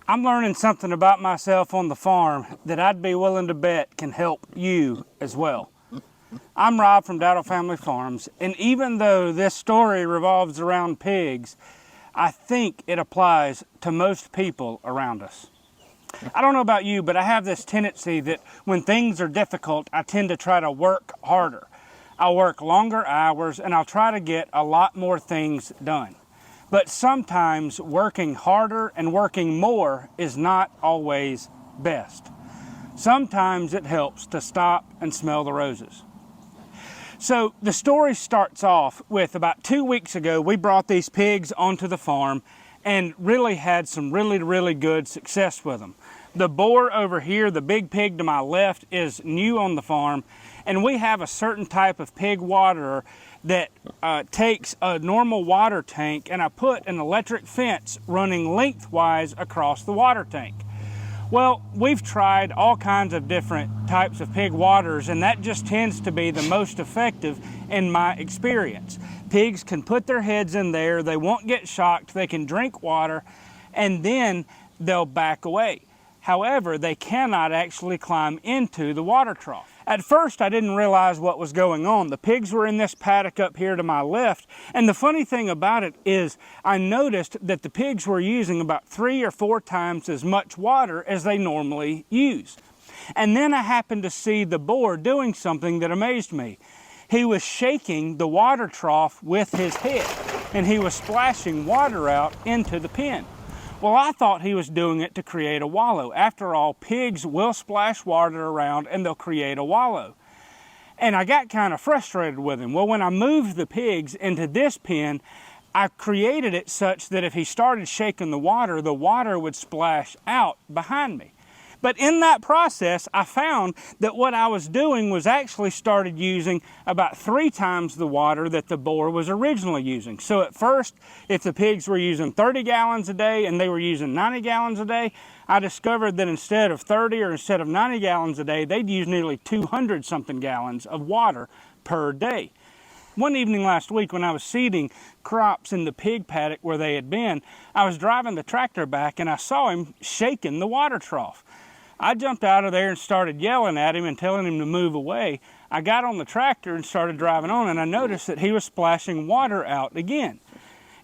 I'm learning something about myself on the farm that I'd be willing to bet can help you as well. I'm Rob from Dowdle Family Farms, and even though this story revolves around pigs, I think it applies to most people around us. I don't know about you, but I have this tendency that when things are difficult, I tend to try to work harder. I'll work longer hours and I'll try to get a lot more things done. But sometimes working harder and working more is not always best. Sometimes it helps to stop and smell the roses. So the story starts off with about 2 weeks ago, we brought these pigs onto the farm and really had some really good success with them. The boar over here, the big pig to my left, is new on the farm, and we have a certain type of pig waterer that takes a normal water tank, and I put an electric fence running lengthwise across the water tank. Well, we've tried all kinds of different types of pig waters, and that just tends to be the most effective in my experience. Pigs can put their heads in there, they won't get shocked, they can drink water, and then they'll back away. However, they cannot actually climb into the water trough. At first, I didn't realize what was going on. The pigs were in this paddock up here to my left, and the funny thing about it is I noticed that the pigs were using about 3 or 4 times as much water as they normally use. And then I happened to see the boar doing something that amazed me. He was shaking the water trough with his head, and he was splashing water out into the pen. Well, I thought he was doing it to create a wallow. After all, pigs will splash water around and they'll create a wallow. And I got kind of frustrated with him. Well, when I moved the pigs into this pen, I created it such that if he started shaking the water would splash out behind me. But in that process, I found that what I was doing was actually started using about 3 times the water that the boar was originally using. So at first, if the pigs were using 30 gallons a day and they were using 90 gallons a day, I discovered that instead of 30 or instead of 90 gallons a day, they'd use nearly 200 something gallons of water per day. One evening last week when I was seeding crops in the pig paddock where they had been, I was driving the tractor back and I saw him shaking the water trough. I jumped out of there and started yelling at him and telling him to move away. I got on the tractor and started driving on, and I noticed that he was splashing water out again.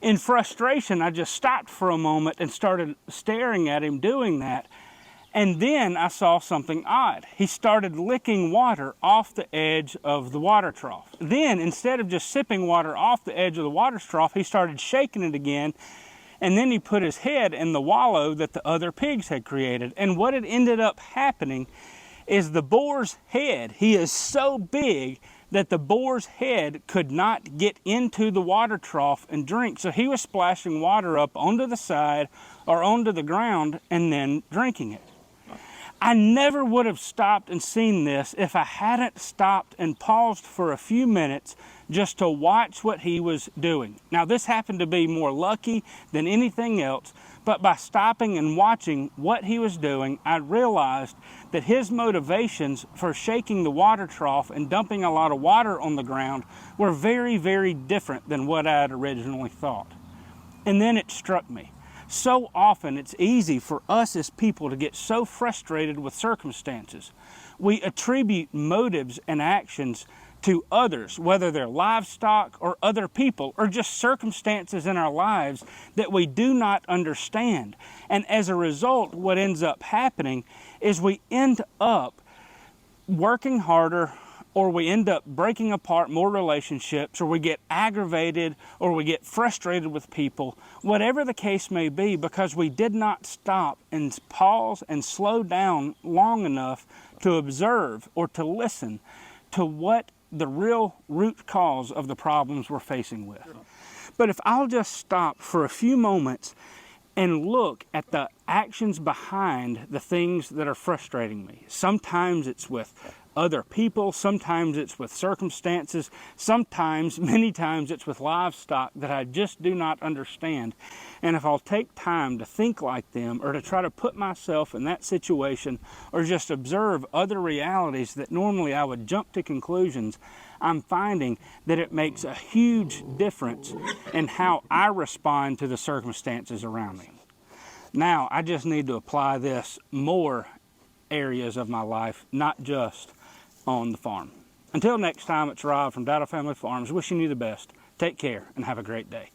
In frustration, I just stopped for a moment and started staring at him doing that. And then I saw something odd. He started licking water off the edge of the water trough. Then, instead of just sipping water off the edge of the water trough, he started shaking it again. And then he put his head in the wallow that the other pigs had created. And what had ended up happening is the boar's head, he is so big that the boar's head could not get into the water trough and drink. So he was splashing water up onto the side or onto the ground and then drinking it. I never would have stopped and seen this if I hadn't stopped and paused for a few minutes just to watch what he was doing. Now, this happened to be more lucky than anything else, but by stopping and watching what he was doing, I realized that his motivations for shaking the water trough and dumping a lot of water on the ground were very different than what I had originally thought. And then it struck me. So often it's easy for us as people to get so frustrated with circumstances. We attribute motives and actions to others, whether they're livestock or other people or just circumstances in our lives that we do not understand. And as a result, what ends up happening is we end up working harder, or we end up breaking apart more relationships, or we get aggravated, or we get frustrated with people, whatever the case may be, because we did not stop and pause and slow down long enough to observe or to listen to what the real root cause of the problems we're facing with. But if I'll just stop for a few moments and look at the actions behind the things that are frustrating me. Sometimes it's with other people, sometimes it's with circumstances, many times it's with livestock that I just do not understand. And if I'll take time to think like them, or to try to put myself in that situation, or just observe other realities that normally I would jump to conclusions, I'm finding that it makes a huge difference in how I respond to the circumstances around me. Now I just need to apply this more areas of my life, not just on the farm. Until next time, it's Rob from Dowdle Family Farms wishing you the best. Take care and have a great day.